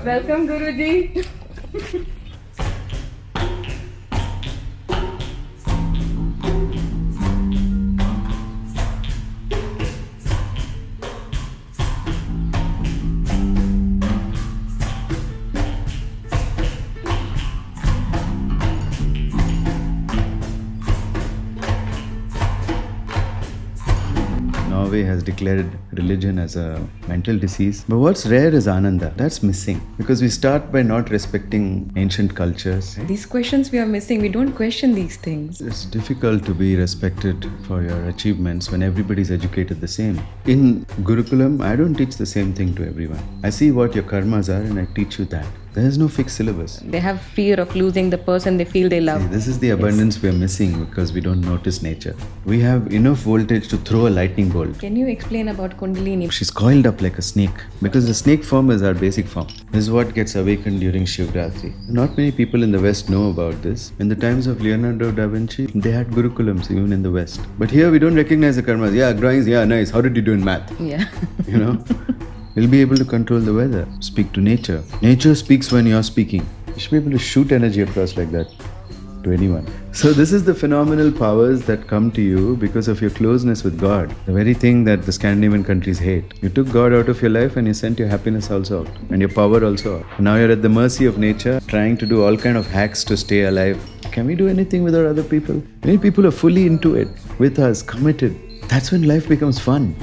Welcome, Guruji. Norway has declared religion as a mental disease. But what's rare is Ananda. That's missing because we start by not respecting ancient cultures. These questions we are missing. We don't question these things. It's difficult to be respected for your achievements when everybody's educated the same. In Gurukulam, I don't teach the same thing to everyone. I see what your karmas are and I teach you that. There's no fixed syllabus. They have fear of losing the person they feel they love. See, this is the abundance we're missing because we don't notice nature. We have enough voltage to throw a lightning bolt. Can you explain about Kundalini? She's coiled up like a snake because the snake form is our basic form. This is what gets awakened during Shivratri. Not many people in the West know about this. In the times of Leonardo da Vinci, they had Gurukulams even in the West. But here we don't recognize the karmas. Yeah, drawings, yeah, nice. How did you do in math? Yeah. You know? We'll be able to control the weather. Speak to nature. Nature speaks when you're speaking. You should be able to shoot energy across like that to anyone. So this is the phenomenal powers that come to you because of your closeness with God. The very thing that the Scandinavian countries hate. You took God out of your life and you sent your happiness also out. And your power also out. Now you're at the mercy of nature, trying to do all kind of hacks to stay alive. Can we do anything without other people? Many people are fully into it, with us, committed. That's when life becomes fun.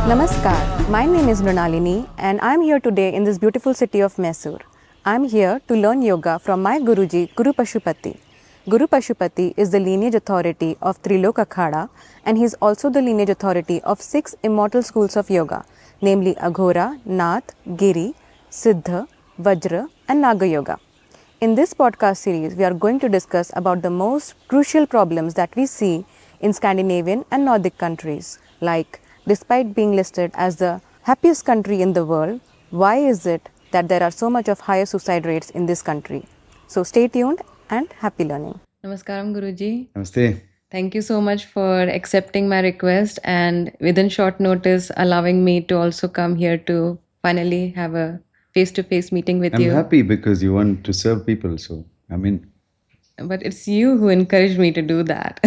Namaskar, my name is Mrunalini and I am here today in this beautiful city of Mysore. I am here to learn yoga from my Guruji, Guru Pashupati. Guru Pashupati is the lineage authority of Trilok Akhada and he is also the lineage authority of 6 immortal schools of yoga, namely Aghora, Nath, Giri, Siddha, Vajra and Naga Yoga. In this podcast series, we are going to discuss about the most crucial problems that we see in Scandinavian and Nordic countries, like despite being listed as the happiest country in the world, why is it that there are so much of higher suicide rates in this country? So stay tuned and happy learning. Namaskaram, Guruji. Namaste. Thank you so much for accepting my request and within short notice allowing me to also come here to finally have a face-to-face meeting with you. I'm happy because you want to serve people, so But it's you who encouraged me to do that.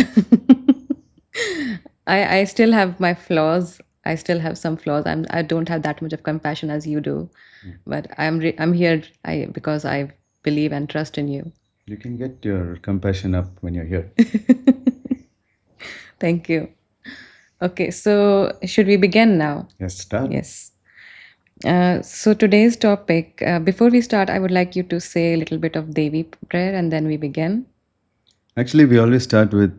I still have my flaws. I still have some flaws. I don't have that much of compassion as you do. But I'm here because I believe and trust in you. you can get your compassion up when you're here. Thank you. Okay, so should we begin now? Yes, start. Yes. So today's topic, before we start, I would like you to say a little bit of Devi prayer and then we begin. Actually, we always start with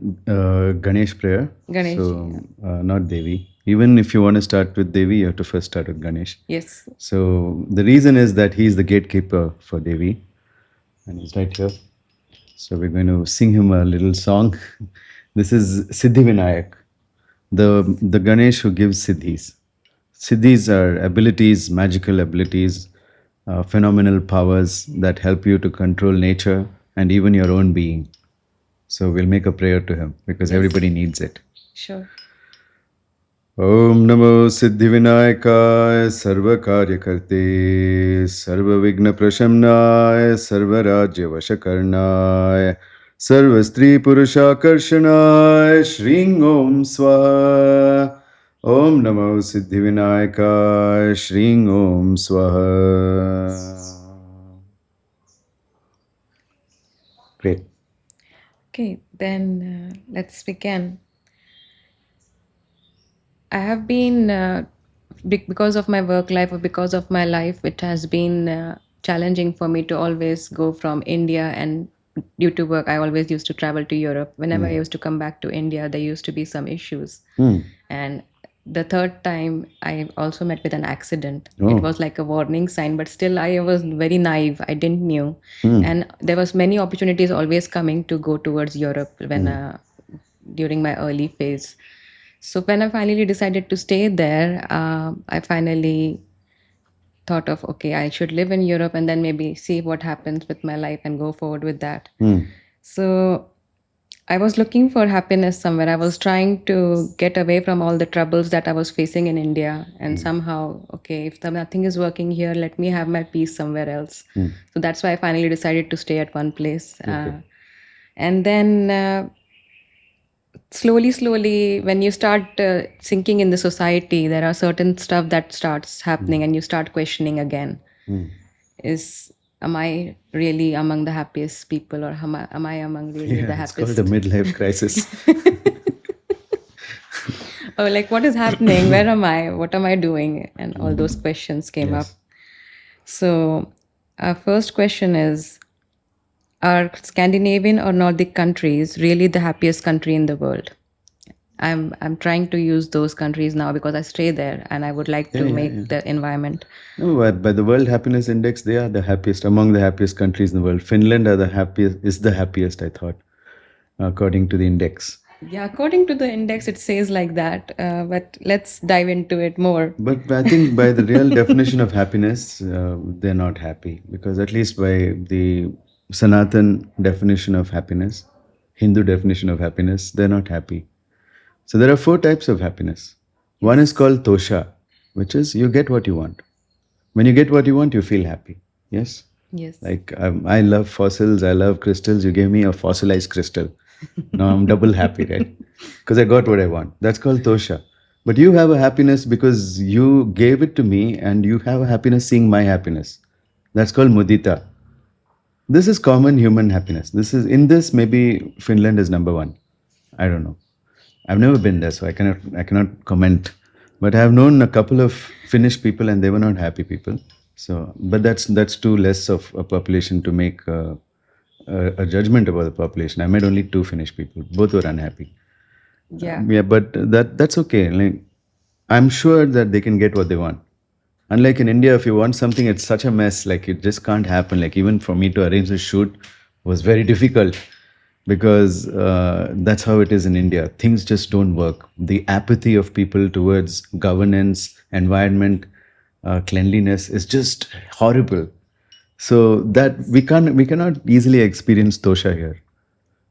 Ganesh prayer. Ganesh, So, not Devi. Even if you want to start with Devi, you have to first start with Ganesh. Yes. So, the reason is that he's the gatekeeper for Devi. And he's right here. So, we're going to sing him a little song. This is Siddhivinayak, the Ganesh who gives Siddhis. Siddhis are abilities, magical abilities, phenomenal powers that help you to control nature and even your own being. So we'll make a prayer to him because everybody needs it. Sure. Om Namo Siddhivinayakaya Sarva Karyakarte Sarva Vigna Prashamnaya Sarva Rajya Vashakarnaya Sarva Stri Purushakarshanaaya Shring Om Swaha Om Namo Siddhivinayakaya Shring Om Swaha. Great. Okay, then let's begin. I have been, because of my work life or because of my life, it has been challenging for me to always go from India, and due to work, I always used to travel to Europe. Whenever I used to come back to India, there used to be some issues. And the third time, I also met with an accident. Oh. It was like a warning sign, but still I was very naive. I didn't know. And there was many opportunities always coming to go towards Europe when during my early phase. So when I finally decided to stay there, I finally thought of, okay, I should live in Europe and then maybe see what happens with my life and go forward with that. So I was looking for happiness somewhere. I was trying to get away from all the troubles that I was facing in India. And somehow, okay, if nothing is working here, let me have my peace somewhere else. So that's why I finally decided to stay at one place. And then slowly, when you start sinking in the society, there are certain stuff that starts happening and you start questioning again. Is am I really among the happiest people, or am I among really the Yeah, it's called happiest? a midlife crisis. Oh, like what is happening? Where am I? What am I doing? And all those questions came up. Yes. So, our first question is: are Scandinavian or Nordic countries really the happiest country in the world? I'm trying to use those countries now because I stay there and I would like to make the environment. No, but by the World Happiness Index, they are the happiest, among the happiest countries in the world. Finland is the happiest, I thought, according to the index. Yeah, according to the index, it says like that. But let's dive into it more. But I think by the real definition of happiness, they're not happy, because at least by the Sanatan definition of happiness, Hindu definition of happiness, they're not happy. So there are 4 types of happiness. One is called tosha, which is you get what you want. When you get what you want, you feel happy. Yes? Yes. Like I love fossils, I love crystals. You gave me a fossilized crystal. Now I'm double happy, right? Because I got what I want. That's called tosha. But you have a happiness because you gave it to me, and you have a happiness seeing my happiness. That's called mudita. This is common human happiness. This maybe Finland is number 1. I don't know. I've never been there, so I cannot comment. But I have known a couple of Finnish people, and they were not happy people. So, but that's too less of a population to make a judgment about the population. I met only 2 Finnish people. Both were unhappy. Yeah. Yeah, but that's okay. Like, I'm sure that they can get what they want. Unlike in India, if you want something, it's such a mess. Like, it just can't happen. Like, even for me to arrange a shoot was very difficult, because that's how it is in India. Things just don't work. The apathy of people towards governance, environment, cleanliness is just horrible. So that we cannot easily experience tosha here.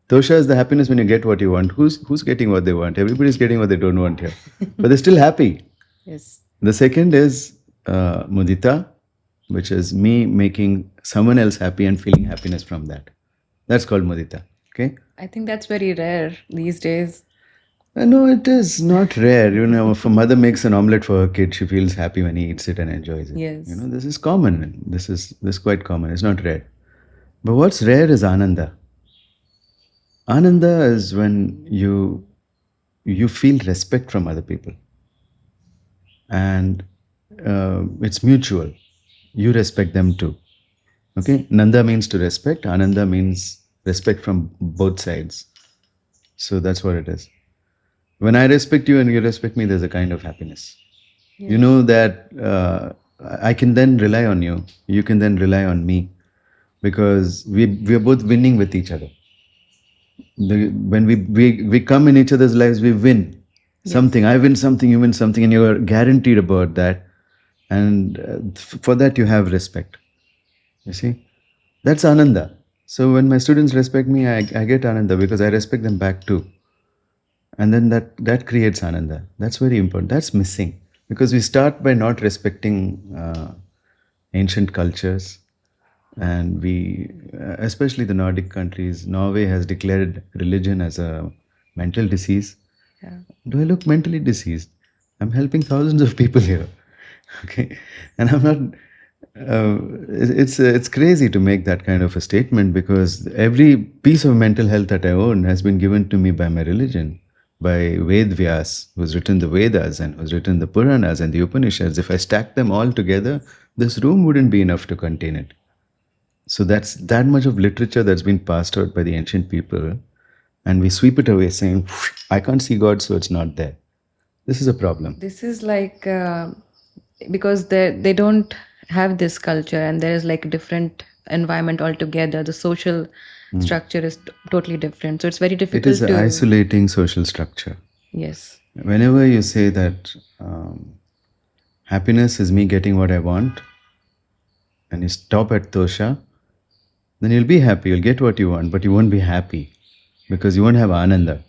Tosha is the happiness when you get what you want. Who's getting what they want? Everybody's getting what they don't want here, but they're still happy. Yes. The second is mudita, which is me making someone else happy and feeling happiness from that. That's called mudita. Okay. I think that's very rare these days. No, it is not rare. You know, if a mother makes an omelette for her kid, she feels happy when he eats it and enjoys it. Yes. You know, this is common. This is quite common. It's not rare. But what's rare is ananda. Ananda is when you feel respect from other people, and it's mutual. You respect them too. Okay, Nanda means to respect. Ananda means respect from both sides. So that's what it is. When I respect you and you respect me, there's a kind of happiness. You know that I can then rely on you. You can then rely on me, because we are both winning with each other. When we come in each other's lives, we win something. I win something, you win something, and you are guaranteed about that. And for that, you have respect. You see, that's ananda. So when my students respect me, I get ananda, because I respect them back too. And then that creates ananda. That's very important. That's missing, because we start by not respecting ancient cultures, and we, especially the Nordic countries. Norway has declared religion as a mental disease. Yeah. Do I look mentally diseased? I'm helping thousands of people here. Okay, and I'm not. It's crazy to make that kind of a statement, because every piece of mental health that I own has been given to me by my religion, by Ved Vyas, who's written the Vedas and who's written the Puranas and the Upanishads. If I stack them all together, this room wouldn't be enough to contain it. So that's that much of literature that's been passed out by the ancient people, and we sweep it away saying, I can't see God, so it's not there. This is a problem. This is like because they don't have this culture, and there is like a different environment altogether. The social structure is totally different, so it's very difficult. It is an isolating social structure. Yes. Whenever you say that happiness is me getting what I want, and you stop at tosha, then you'll be happy. You'll get what you want, but you won't be happy. because you won't have ananda.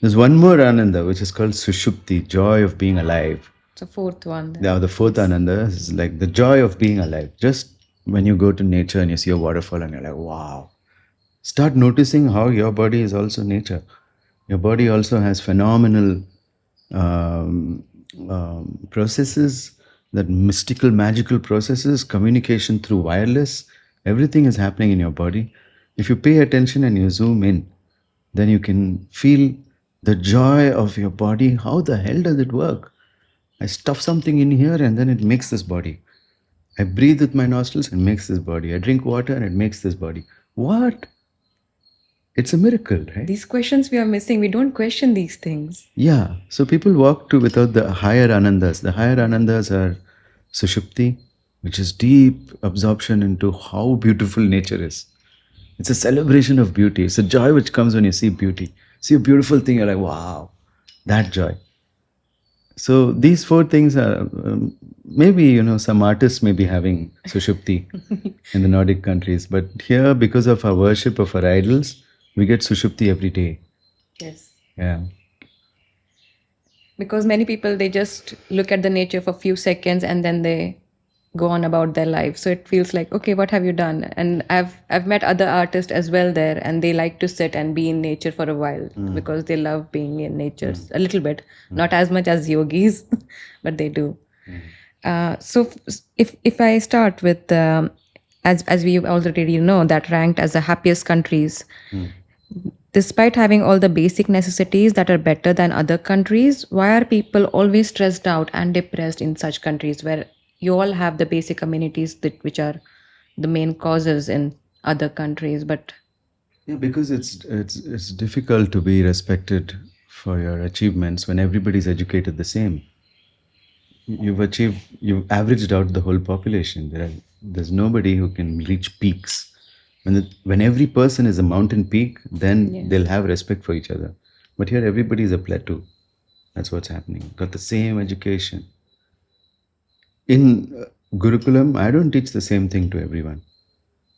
There's one more ananda which is called sushupti, joy of being alive. It's a fourth one. Then. Now, the fourth ananda is like the joy of being alive. Just when you go to nature and you see a waterfall and you're like, wow. Start noticing how your body is also nature. Your body also has phenomenal processes, that mystical, magical processes, communication through wireless. Everything is happening in your body. If you pay attention and you zoom in, then you can feel the joy of your body. How the hell does it work? I stuff something in here and then it makes this body. I breathe with my nostrils and makes this body. I drink water and it makes this body. What? It's a miracle, right? These questions we are missing. We don't question these things. Yeah. So people walk to without the higher anandas. The higher anandas are sushupti, which is deep absorption into how beautiful nature is. It's a celebration of beauty. It's a joy which comes when you see beauty. See a beautiful thing, you're like, wow, that joy. So these four things are maybe, some artists may be having sushupti in the Nordic countries. But here, because of our worship of our idols, we get sushupti every day. Yes. Yeah. Because many people, they just look at the nature for a few seconds and then they go on about their life. So it feels like, okay, what have you done? And I've met other artists as well there, and they like to sit and be in nature for a while because they love being in nature a little bit, not as much as yogis, but they do. So if I start with, as we already know, that ranked as the happiest countries, despite having all the basic necessities that are better than other countries, why are people always stressed out and depressed in such countries where you all have the basic amenities which are the main causes in other countries? But yeah, because it's difficult to be respected for your achievements when everybody's educated the same. You've averaged out the whole population. There's nobody who can reach peaks. When every person is a mountain peak, then they'll have respect for each other. But here everybody is a plateau. That's what's happening. Got the same education. In Gurukulam, I don't teach the same thing to everyone.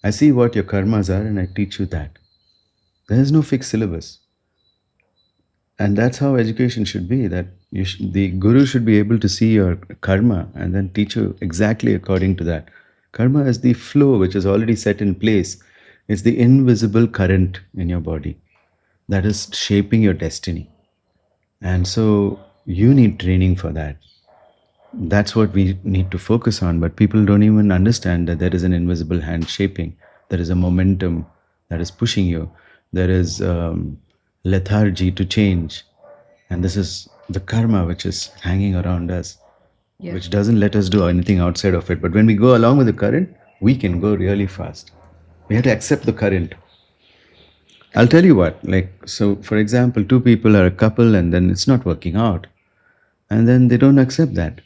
I see what your karmas are and I teach you that. There is no fixed syllabus. And that's how education should be, that the guru should be able to see your karma and then teach you exactly according to that. Karma is the flow which is already set in place. It's the invisible current in your body that is shaping your destiny. And so you need training for that. That's what we need to focus on. But people don't even understand that there is an invisible hand shaping. There is a momentum that is pushing you. There is lethargy to change. And this is the karma which is hanging around us, which doesn't let us do anything outside of it. But when we go along with the current, we can go really fast. We have to accept the current. I'll tell you what, so for example, two people are a couple and then it's not working out. And then they don't accept that.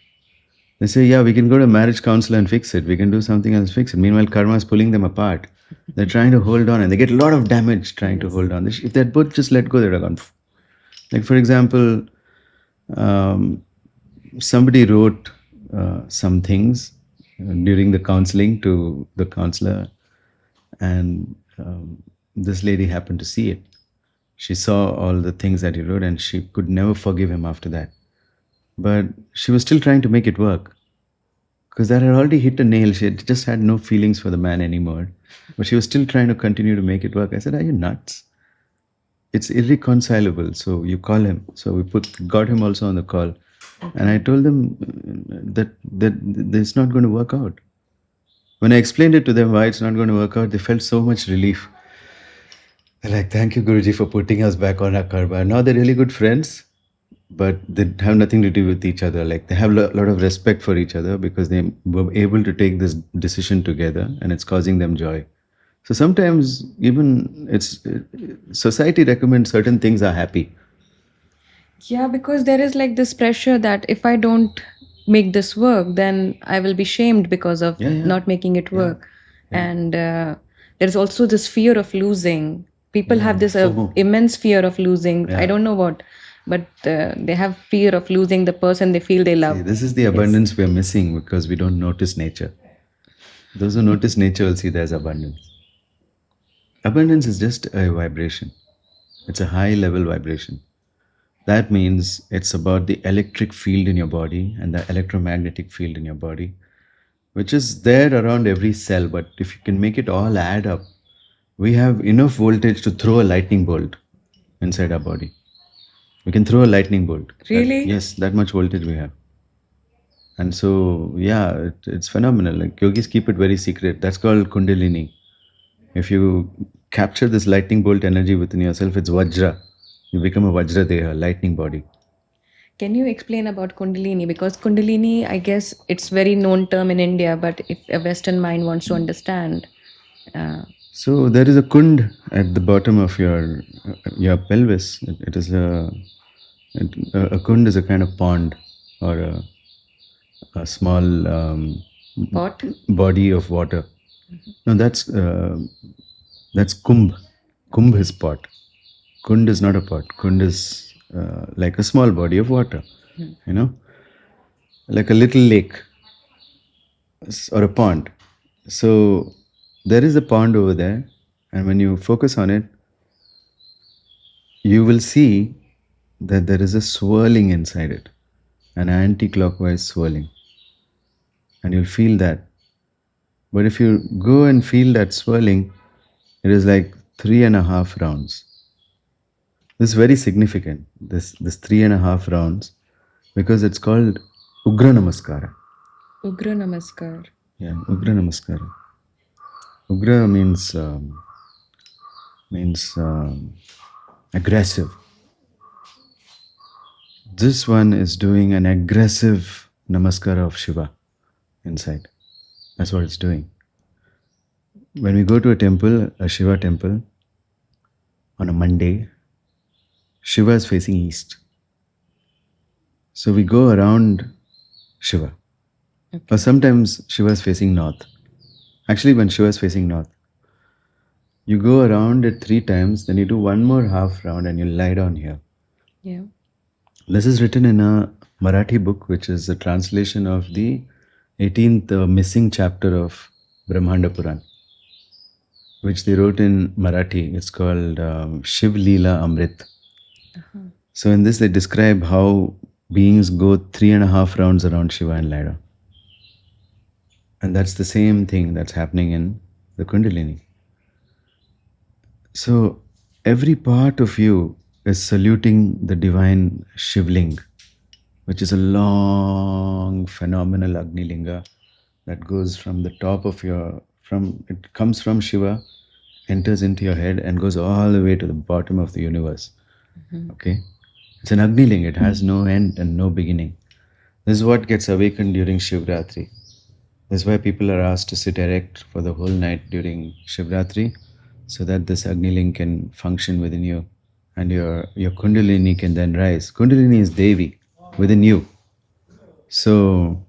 They say, yeah, we can go to a marriage counselor and fix it. We can do something else, fix it. Meanwhile, karma is pulling them apart. They're trying to hold on and they get a lot of damage trying to hold on. If they'd both just let go, they'd have gone. Like, for example, somebody wrote some things during the counseling to the counselor, and this lady happened to see it. She saw all the things that he wrote and she could never forgive him after that. But she was still trying to make it work because that had already hit a nail. She just had no feelings for the man anymore. But she was still trying to continue to make it work. I said, are you nuts? It's irreconcilable. So you call him. So we got him also on the call. And I told them that it's not going to work out. When I explained it to them why it's not going to work out, they felt so much relief. They're like, thank you, Guruji, for putting us back on our karma. Now they're really good friends, but they have nothing to do with each other. Like, they have a lot of respect for each other because they were able to take this decision together and it's causing them joy. So sometimes even society recommends certain things are happy. Yeah, because there is like this pressure that if I don't make this work, then I will be shamed because of not making it work. And there's also this fear of losing. People have this immense fear of losing. I don't know what, but they have fear of losing the person they feel they love. See, this is the abundance we're missing because we don't notice nature. Those who notice nature will see there's abundance. Abundance is just a vibration. It's a high level vibration. That means it's about the electric field in your body and the electromagnetic field in your body, which is there around every cell. But if you can make it all add up, we have enough voltage to throw a lightning bolt inside our body. We can throw a lightning bolt. Really? Yes, that much voltage we have. And so, yeah, it's phenomenal. Like yogis keep it very secret. That's called Kundalini. If you capture this lightning bolt energy within yourself, it's Vajra. You become a Vajra Deha, lightning body. Can you explain about Kundalini? Because Kundalini, I guess it's very known term in India, but if a Western mind wants to understand, So there is a kund at the bottom of your pelvis. It is a kund is a kind of pond or a small pot? body of water. No, that's kumbh. Kumbh is pot. Kund is not a pot. Kund is like a small body of water. You know, like a little lake or a pond. So there is a pond over there, and when you focus on it, you will see that there is a swirling inside it, an anti-clockwise swirling, and you'll feel that. But if you go and feel that swirling, it is like 3.5 rounds. This is very significant. This 3.5 rounds, because it's called Ugra Namaskara. Ugra Namaskar. Yeah, Ugra Namaskara. Ugra means aggressive. This one is doing an aggressive Namaskara of Shiva inside. That's what it's doing. When we go to a temple, a Shiva temple, on a Monday, Shiva is facing east. So we go around Shiva. Or sometimes Shiva is facing north. Actually, when Shiva is facing north, you go around it 3 times, then you do one more half round and you lie down here. Yeah. This is written in a Marathi book, which is a translation of the 18th missing chapter of Brahmanda Puran, which they wrote in Marathi. It's called Shiv Leela Amrit. So in this, they describe how beings go 3.5 rounds around Shiva and lie down. And that's the same thing that's happening in the Kundalini. So every part of you is saluting the divine Shivling, which is a long phenomenal Agni Linga that goes from the top of it comes from Shiva, enters into your head and goes all the way to the bottom of the universe. Okay? It's an Agni Linga. It has no end and no beginning. This is what gets awakened during Shivratri. This is why people are asked to sit erect for the whole night during Shivratri, so that this Agni Ling can function within you and your Kundalini can then rise. Kundalini is Devi within you. So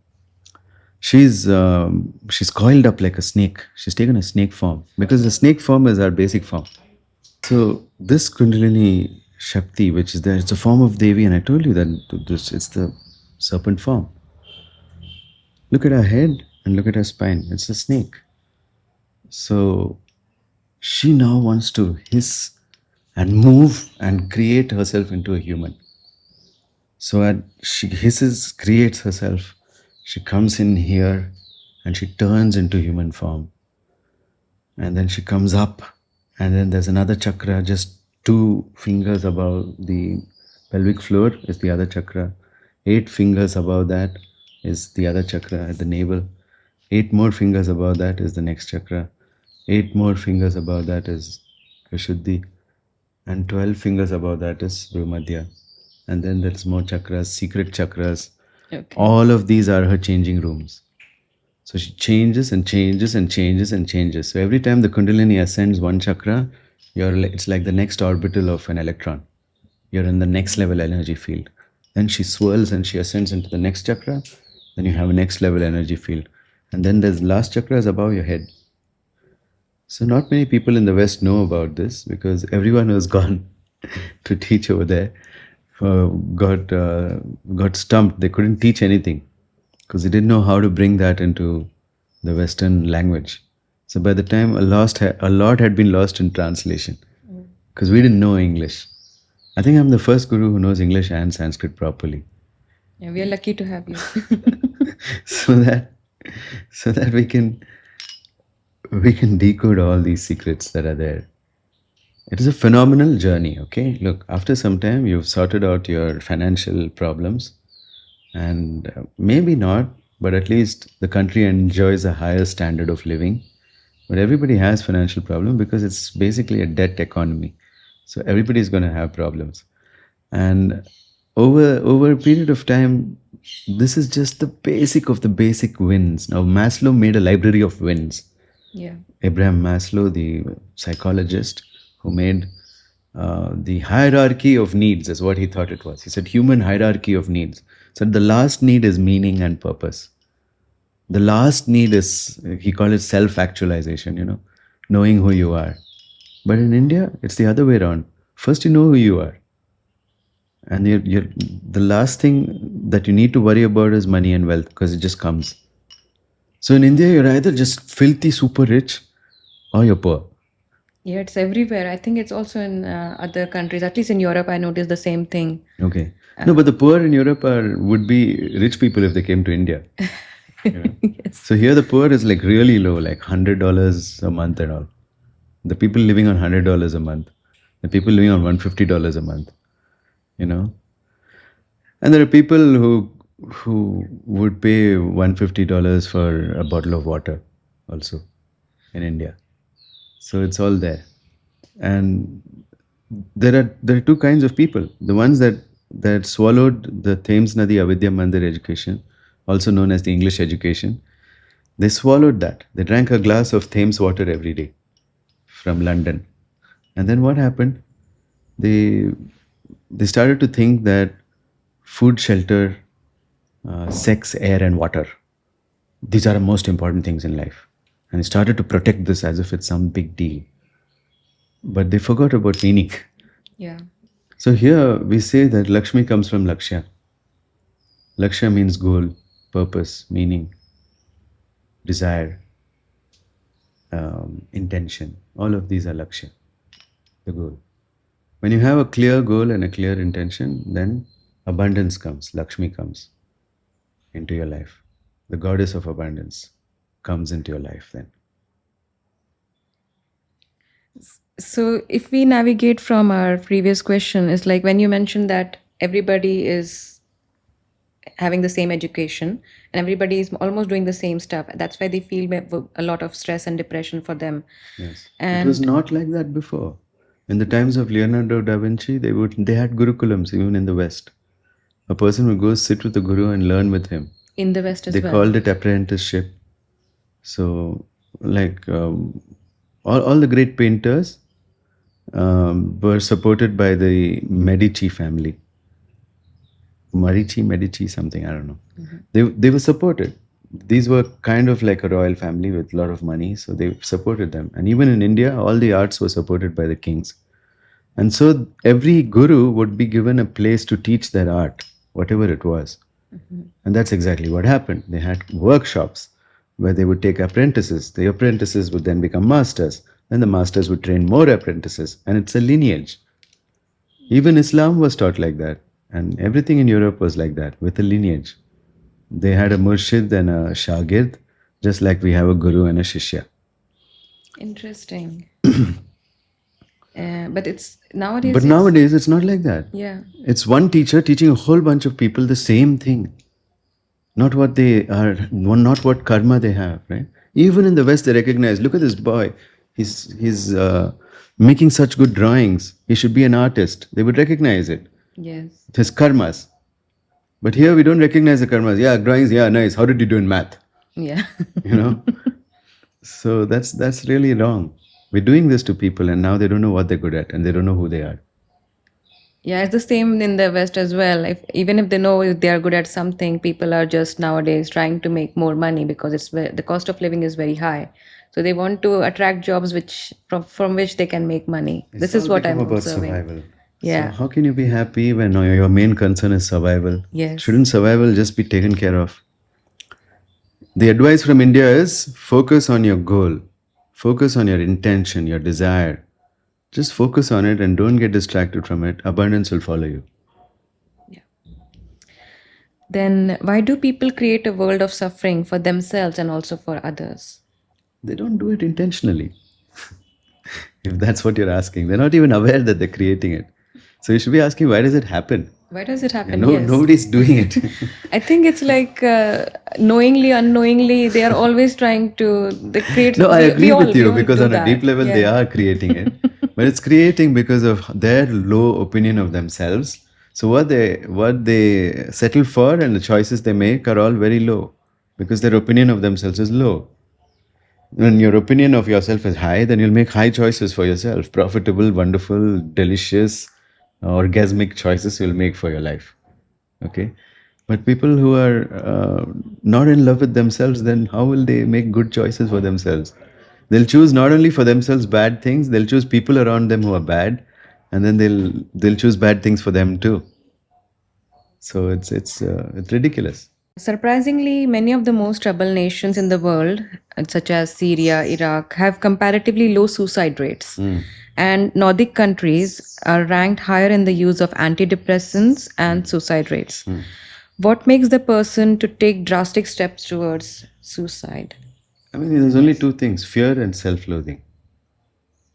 she's coiled up like a snake. She's taken a snake form because the snake form is our basic form. So this Kundalini Shakti, which is there, it's a form of Devi, and I told you that it's the serpent form. Look at her head and look at her spine. It's a snake. So she now wants to hiss and move and create herself into a human. So she hisses, creates herself. She comes in here and she turns into human form. And then she comes up, and then there's another chakra just 2 fingers above the pelvic floor is the other chakra. 8 fingers above that is the other chakra at the navel. 8 more fingers above that is the next chakra. 8 more fingers above that is Vishuddhi. And 12 fingers above that is Bhumadhya. And then there's more chakras, secret chakras. Okay. All of these are her changing rooms. So she changes and changes and changes and changes. So every time the Kundalini ascends one chakra, it's like the next orbital of an electron. You're in the next level energy field. Then she swirls and she ascends into the next chakra. Then you have a next level energy field. And then there's last chakra is above your head. So not many people in the West know about this, because everyone who's gone to teach over there got stumped. They couldn't teach anything because they didn't know how to bring that into the Western language. So by the time a lot had been lost in translation. because we didn't know English. I think I'm the first guru who knows English and Sanskrit properly. Yeah, we are lucky to have you. so that we can decode all these secrets that are there. It is a phenomenal journey, okay? Look, after some time, you've sorted out your financial problems, and maybe not, but at least the country enjoys a higher standard of living. But everybody has financial problem because it's basically a debt economy. So everybody's going to have problems. And over a period of time, this is just the basic of the basic wins. Now, Maslow made a library of wins. Yeah. Abraham Maslow, the psychologist who made the hierarchy of needs, is what he thought it was. He said human hierarchy of needs. So the last need is meaning and purpose. The last need is, he called it self-actualization, knowing who you are. But in India, it's the other way around. First you know who you are. And the last thing that you need to worry about is money and wealth, because it just comes. So in India, you're either just filthy super rich or you're poor. Yeah, it's everywhere. I think it's also in other countries. At least in Europe, I noticed the same thing. Okay. No, but the poor in Europe would be rich people if they came to India. Yes. So here the poor is like really low, like $100 a month and all. The people living on $100 a month. The people living on $150 a month. And there are people who would pay $150 for a bottle of water also in India. So it's all there. And there are two kinds of people. The ones that swallowed the Thames Nadi Avidya Mandir education, also known as the English education. They swallowed that. They drank a glass of Thames water every day from London. And then what happened? They started to think that food, shelter, sex, air and water, these are the most important things in life. And they started to protect this as if it's some big deal. But they forgot about meaning. Yeah. So here we say that Lakshmi comes from Lakshya. Lakshya means goal, purpose, meaning, desire, intention. All of these are Lakshya, the goal. When you have a clear goal and a clear intention, then abundance comes, Lakshmi comes into your life. The goddess of abundance comes into your life then. So if we navigate from our previous question, it's like when you mentioned that everybody is having the same education and everybody is almost doing the same stuff. That's why they feel a lot of stress and depression for them. Yes. And it was not like that before. In the times of Leonardo da Vinci, they had gurukulams even in the West. A person would go sit with the guru and learn with him. In the West as they well. They called it apprenticeship. So, like all the great painters were supported by the Medici family. Medici, something, I don't know. Mm-hmm. They were supported. These were kind of like a royal family with a lot of money, so they supported them. And even in India, all the arts were supported by the kings. And so every guru would be given a place to teach their art, whatever it was. Mm-hmm. And that's exactly what happened. They had workshops where they would take apprentices. The apprentices would then become masters. Then the masters would train more apprentices. And it's a lineage. Even Islam was taught like that. And everything in Europe was like that, with a lineage. They had a murshid and a shagird, just like we have a guru and a shishya. Interesting. But it's nowadays. But nowadays it's not like that. Yeah. It's one teacher teaching a whole bunch of people the same thing. Not what they are, not what karma they have, right? Even in the West, they recognize, look at this boy. He's making such good drawings. He should be an artist. They would recognize it. Yes. His karmas. But here we don't recognize the karmas. Yeah, drawings, yeah, nice. How did you do in math? Yeah. So that's really wrong. We're doing this to people and now they don't know what they're good at and they don't know who they are. Yeah, it's the same in the West as well. Even if they know they are good at something, people are just nowadays trying to make more money because the cost of living is very high. So they want to attract jobs from which they can make money. This is what I'm about observing. Survival. Yeah. So how can you be happy when your main concern is survival? Yes. Shouldn't survival just be taken care of? The advice from India is focus on your goal. Focus on your intention, your desire. Just focus on it and don't get distracted from it. Abundance will follow you. Yeah. Then why do people create a world of suffering for themselves and also for others? They don't do it intentionally. If that's what you're asking, they're not even aware that they're creating it. So you should be asking, why does it happen? Why does it happen? No, Yes. nobody's doing it. I think it's like knowingly, unknowingly, they are always trying to they create. No, I agree we with you, because do on a deep that. level they Yeah. are creating it, but it's creating because of their low opinion of themselves. So what they settle for and the choices they make are all very low, because their opinion of themselves is low. When your opinion of yourself is high, then you'll make high choices for yourself. Profitable, wonderful, delicious, orgasmic choices you'll make for your life. Okay? But people who are not in love with themselves, then how will they make good choices for themselves? They'll choose not only for themselves bad things, they'll choose people around them who are bad, and then they'll choose bad things for them too. So it's ridiculous. Surprisingly, many of the most troubled nations in the world, such as Syria, Iraq, have comparatively low suicide rates. And Nordic countries are ranked higher in the use of antidepressants and suicide rates. What makes the person to take drastic steps towards suicide? I mean, there's only two things: fear and self-loathing.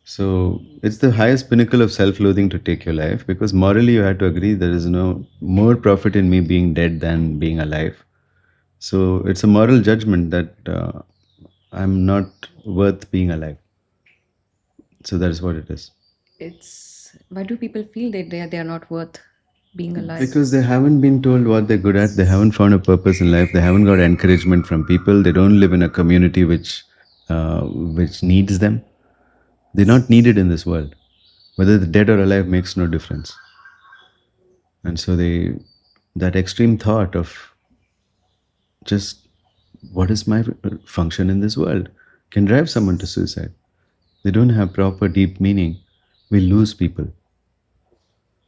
So it's the highest pinnacle of self-loathing to take your life, because morally you have to agree there is no more profit in me being dead than being alive. So it's a moral judgment that I'm not worth being alive. So that is what it is. It's why do people feel that they are not worth being alive? Because they haven't been told what they're good at. They haven't found a purpose in life. They haven't got encouragement from people. They don't live in a community which needs them. They're not needed in this world. Whether they're dead or alive makes no difference. And so that extreme thought of just what is my function in this world can drive someone to suicide. They don't have proper deep meaning. We lose people.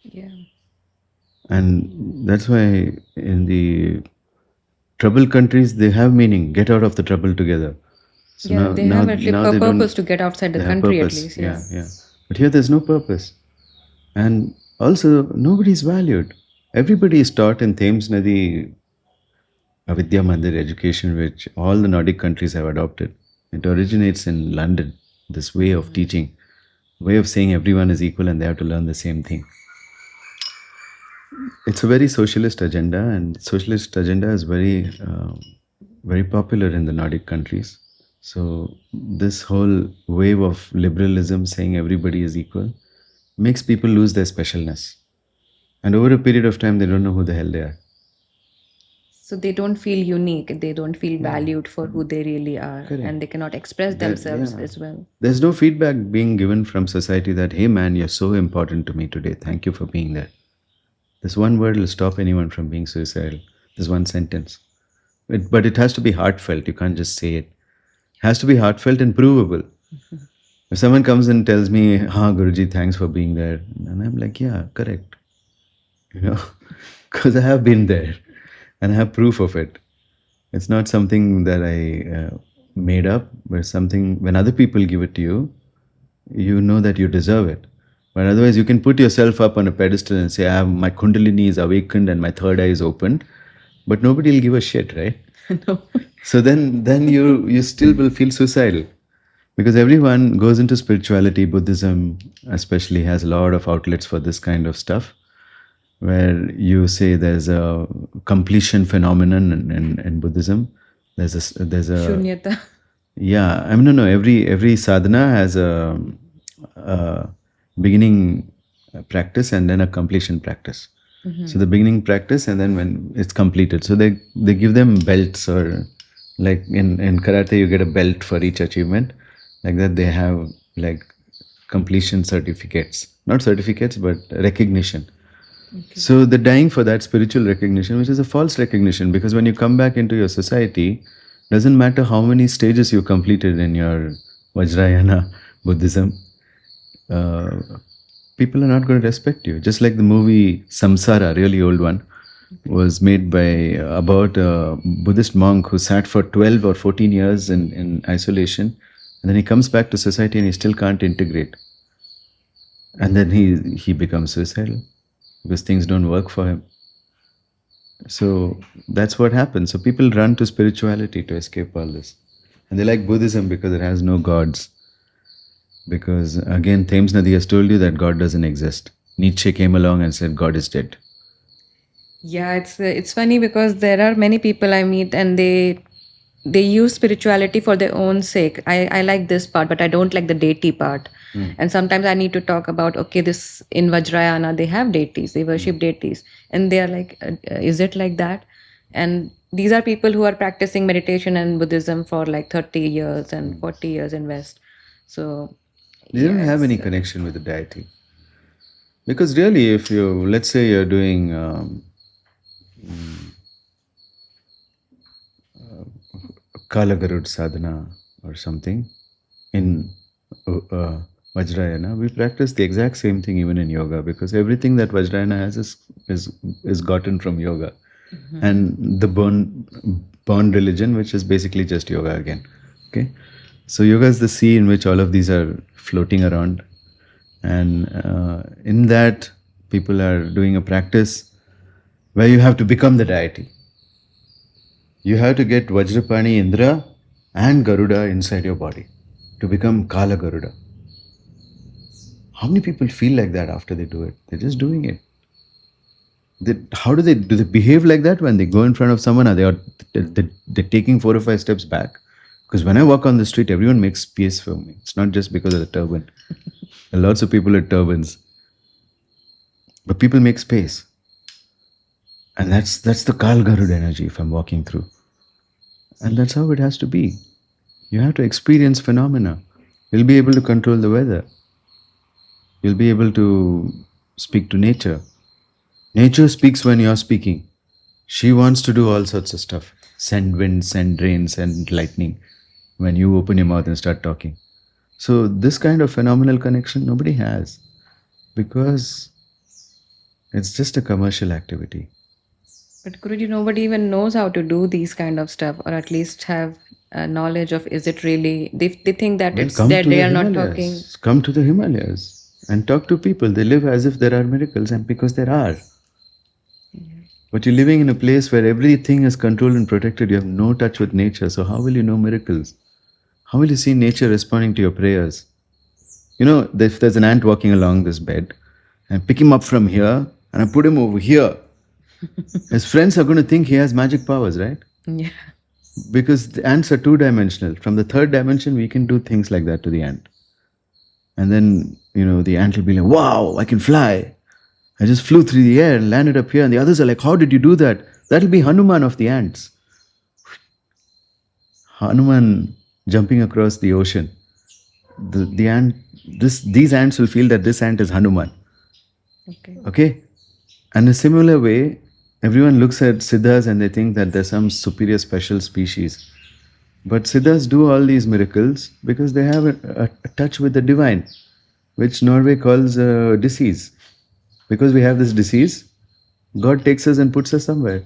Yeah. And that's why in the troubled countries, they have meaning. Get out of the trouble together. So Yeah, they have at least now a they don't- purpose to get outside the they have country at purpose. least. Yeah. But here there's no purpose. And also, nobody's valued. Everybody is taught in Thames Nadi Avidya Mandir education, which all the Nordic countries have adopted. It originates in London, this way of teaching, way of saying everyone is equal and they have to learn the same thing. It's a very socialist agenda, and socialist agenda is very popular in the Nordic countries. So this whole wave of liberalism saying everybody is equal makes people lose their specialness. And over a period of time, they don't know who the hell they are. So they don't feel unique. They don't feel valued for who they really are. Correct. And they cannot express themselves as well. There's no feedback being given from society that, hey man, you're so important to me today. Thank you for being there. This one word will stop anyone from being suicidal. This one sentence. But it has to be heartfelt. You can't just say it. It has to be heartfelt and provable. If someone comes and tells me, Guruji, thanks for being there. And I'm like, yeah, correct. Because I have been there and I have proof of it. It's not something that I made up, but something, when other people give it to you, you know that you deserve it. But otherwise, you can put yourself up on a pedestal and say, my Kundalini is awakened and my third eye is opened. But nobody will give a shit, right? No. So then you still will feel suicidal. Because everyone goes into spirituality. Buddhism especially has a lot of outlets for this kind of stuff, where you say there's a completion phenomenon in Buddhism. There's a Shunyata. yeah. I mean, no. Every sadhana has a beginning practice and then a completion practice. So the beginning practice, and then when it's completed, so they give them belts, or like in karate you get a belt for each achievement. Like that, they have like completion certificates, not certificates, but recognition. Okay. So they're dying for that spiritual recognition, which is a false recognition, because when you come back into your society, doesn't matter how many stages you completed in your Vajrayana Buddhism, people are not going to respect you. Just like the movie Samsara, really old one, was made by about a Buddhist monk who sat for 12 or 14 years in isolation, and then he comes back to society and he still can't integrate. And then he becomes suicidal because things don't work for him. So that's what happens. So people run to spirituality to escape all this. And they like Buddhism because it has no gods. Because again, Thames Nadi has told you that God doesn't exist. Nietzsche came along and said God is dead. Yeah, it's funny because there are many people I meet and they use spirituality for their own sake. I like this part, but I don't like the deity part. And sometimes I need to talk about, okay, this in Vajrayana they have deities, they worship deities, and they are like, is it like that? And these are people who are practicing meditation and Buddhism for like 30 years and 40 years in West. So They don't yeah, have any connection with the deity. Because really, if you, let's say you're doing Kala Garud sadhana or something in Vajrayana, we practice the exact same thing even in yoga, because everything that Vajrayana has is gotten from yoga. And the born religion, which is basically just yoga again. Okay, so yoga is the sea in which all of these are floating around, and in that people are doing a practice where you have to become the deity. You have to get Vajrapani Indra and Garuda inside your body to become Kala Garuda. How many people feel like that after they do it? They're just doing it. How do they behave like that when they go in front of someone? Are they're taking 4 or 5 steps back? Because when I walk on the street, everyone makes space for me. It's not just because of the turban. There are lots of people with turbans, but people make space, and that's the Kal Garud energy if I'm walking through, and that's how it has to be. You have to experience phenomena. You'll be able to control the weather. You'll be able to speak to nature. Nature speaks when you're speaking. She wants to do all sorts of stuff. Send wind, send rain, send lightning when you open your mouth and start talking. So this kind of phenomenal connection nobody has, because it's just a commercial activity. But Guruji, nobody even knows how to do these kind of stuff, or at least have knowledge of, is it really? They think that Well, it's come dead. to They the are not talking. Himalayas. Come to the Himalayas and talk to people. They live as if there are miracles, and because there are. But you're living in a place where everything is controlled and protected. You have no touch with nature. So how will you know miracles? How will you see nature responding to your prayers? You know, if there's an ant walking along this bed, and pick him up from here and I put him over here, his friends are going to think he has magic powers, right? Yeah. Because the ants are 2-dimensional. From the 3rd dimension, we can do things like that to the ant. And then, the ant will be like, wow, I can fly. I just flew through the air and landed up here. And the others are like, how did you do that? That'll be Hanuman of the ants. Hanuman jumping across the ocean. The ant, these ants will feel that this ant is Hanuman. Okay? And in a similar way, everyone looks at Siddhas and they think that there's some superior special species. But Siddhas do all these miracles because they have a touch with the divine, which Norway calls disease. Because we have this disease, God takes us and puts us somewhere.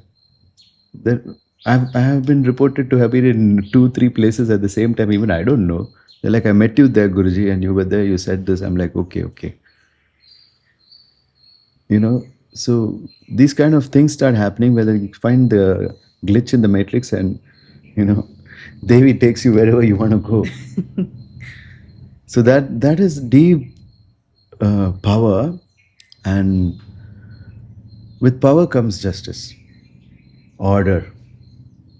I have been reported to have been in 2-3 places at the same time. Even I don't know. They're like, I met you there, Guruji, and you were there, you said this. I'm like, okay. So these kind of things start happening, whether you find the glitch in the matrix and, Devi takes you wherever you want to go. So that is deep power, and with power comes justice, order.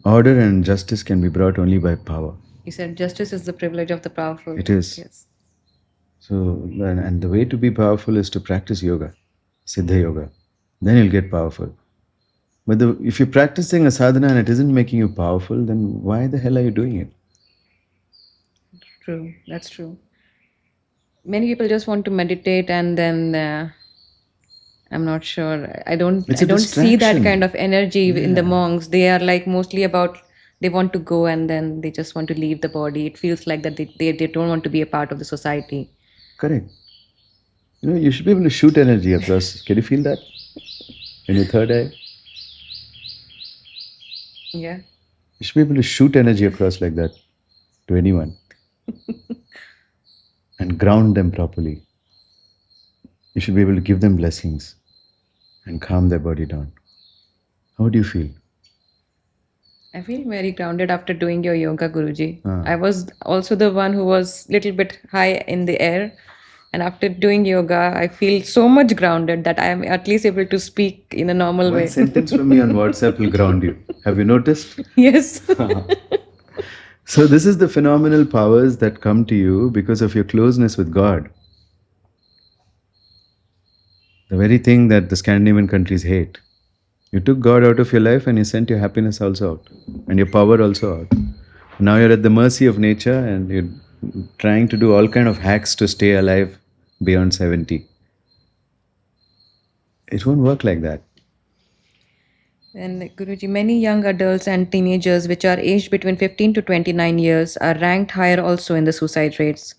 Order and justice can be brought only by power. You said justice is the privilege of the powerful. It is. Yes. So, and the way to be powerful is to practice yoga, Siddha Yoga. Then you'll get powerful. But if you're practicing a sadhana and it isn't making you powerful, then why the hell are you doing it? True. That's true. Many people just want to meditate, and then I'm not sure. I don't see that distraction. kind of energy in the monks. They are like mostly about, they want to go and then they just want to leave the body. It feels like that they don't want to be a part of the society. Correct. You should be able to shoot energy across. Can you feel that in your third eye? Yeah. You should be able to shoot energy across like that to anyone and ground them properly. You should be able to give them blessings and calm their body down. How do you feel? I feel very grounded after doing your yoga, Guruji. Ah. I was also the one who was little bit high in the air. And after doing yoga, I feel so much grounded that I am at least able to speak in a normal way. One sentence from me on WhatsApp will ground you. Have you noticed? Yes. So this is the phenomenal powers that come to you because of your closeness with God. The very thing that the Scandinavian countries hate. You took God out of your life and you sent your happiness also out. And your power also out. Now you're at the mercy of nature and you're trying to do all kind of hacks to stay alive beyond 70. It won't work like that. And Guruji, many young adults and teenagers which are aged between 15 to 29 years are ranked higher also in the suicide rates.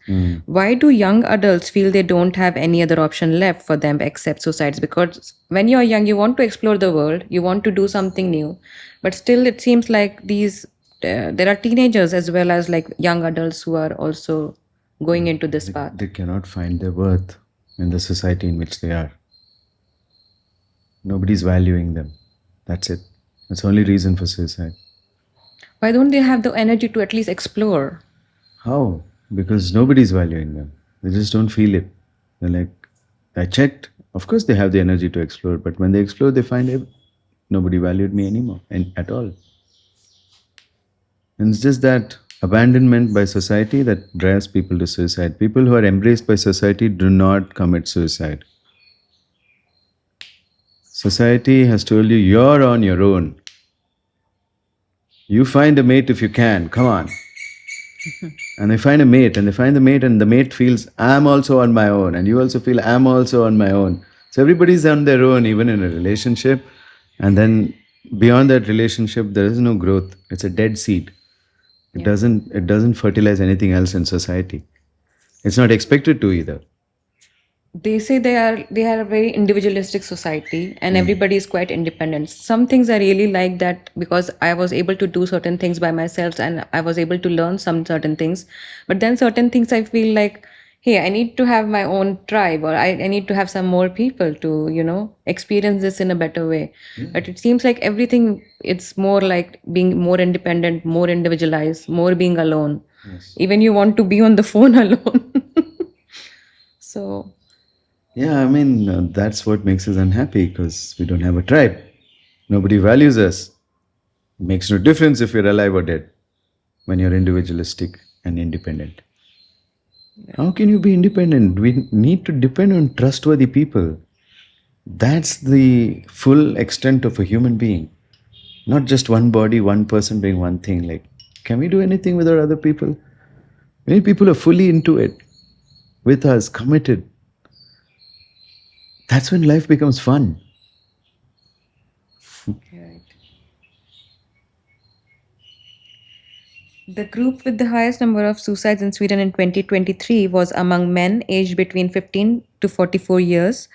Why do young adults feel they don't have any other option left for them except suicides? Because when you're young, you want to explore the world, you want to do something new. But still, it seems like there are teenagers as well as like young adults who are also going into this path. They cannot find their worth in the society in which they are. Nobody's valuing them. That's it. That's the only reason for suicide. Why don't they have the energy to at least explore? How? Because nobody's valuing them. They just don't feel it. They're like, I checked. Of course they have the energy to explore, but when they explore, they find nobody valued me anymore at all. And it's just that abandonment by society that drives people to suicide. People who are embraced by society do not commit suicide. Society has told you, you're on your own. You find a mate if you can, come on. And they find a mate, and the mate feels, I'm also on my own. And you also feel, I'm also on my own. So everybody's on their own, even in a relationship. And then beyond that relationship, there is no growth. It's a dead seed. It doesn't fertilize anything else in society. It's not expected to either. They say they are a very individualistic society and everybody is quite independent. Some things I really like that because I was able to do certain things by myself and I was able to learn some certain things. But then certain things I feel like, hey, I need to have my own tribe or I need to have some more people to, experience this in a better way. But it seems like everything, it's more like being more independent, more individualized, more being alone. Yes. Even you want to be on the phone alone. So... Yeah, I mean, that's what makes us unhappy because we don't have a tribe. Nobody values us. It makes no difference if you're alive or dead when you're individualistic and independent. Yeah. How can you be independent? We need to depend on trustworthy people. That's the full extent of a human being. Not just one body, one person doing one thing. Like, can we do anything without other people? Many people are fully into it, with us, committed. That's when life becomes fun. Right. The group with the highest number of suicides in Sweden in 2023 was among men aged between 15 to 44 years.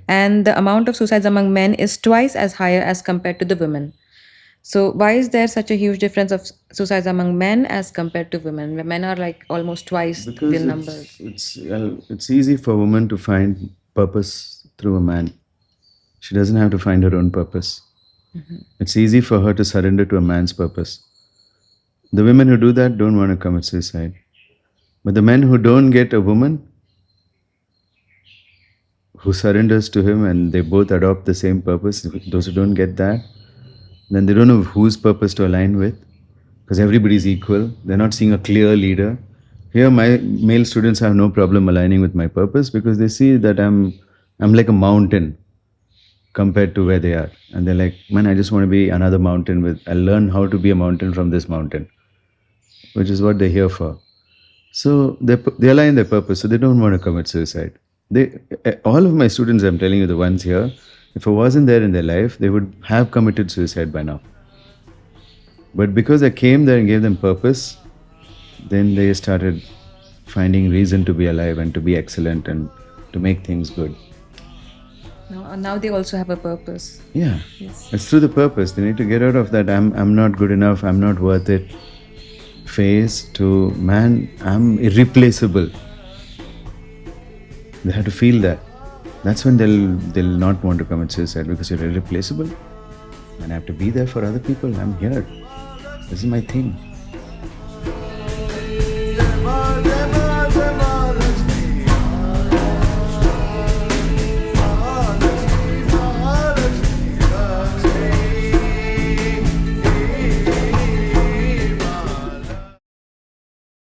And the amount of suicides among men is twice as higher as compared to the women. So why is there such a huge difference of suicides among men as compared to women? Men are like almost twice the numbers. It's easy for a woman to find purpose through a man. She doesn't have to find her own purpose. It's easy for her to surrender to a man's purpose. The women who do that don't want to commit suicide. But the men who don't get a woman who surrenders to him and they both adopt the same purpose, those who don't get that, then they don't know whose purpose to align with because everybody's equal. They're not seeing a clear leader. Here, my male students have no problem aligning with my purpose because they see that I'm like a mountain compared to where they are. And they're like, man, I just want to be another mountain I'll learn how to be a mountain from this mountain, which is what they're here for. So they align their purpose, so they don't want to commit suicide. All of my students, I'm telling you, the ones here, if I wasn't there in their life, they would have committed suicide by now. But because I came there and gave them purpose, then they started finding reason to be alive and to be excellent and to make things good. Now they also have a purpose. Yeah, yes. It's through the purpose. They need to get out of that I'm not good enough, I'm not worth it phase to, man, I'm irreplaceable. They have to feel that. That's when they'll not want to commit suicide, because you're irreplaceable and I have to be there for other people. I'm here. This is my thing.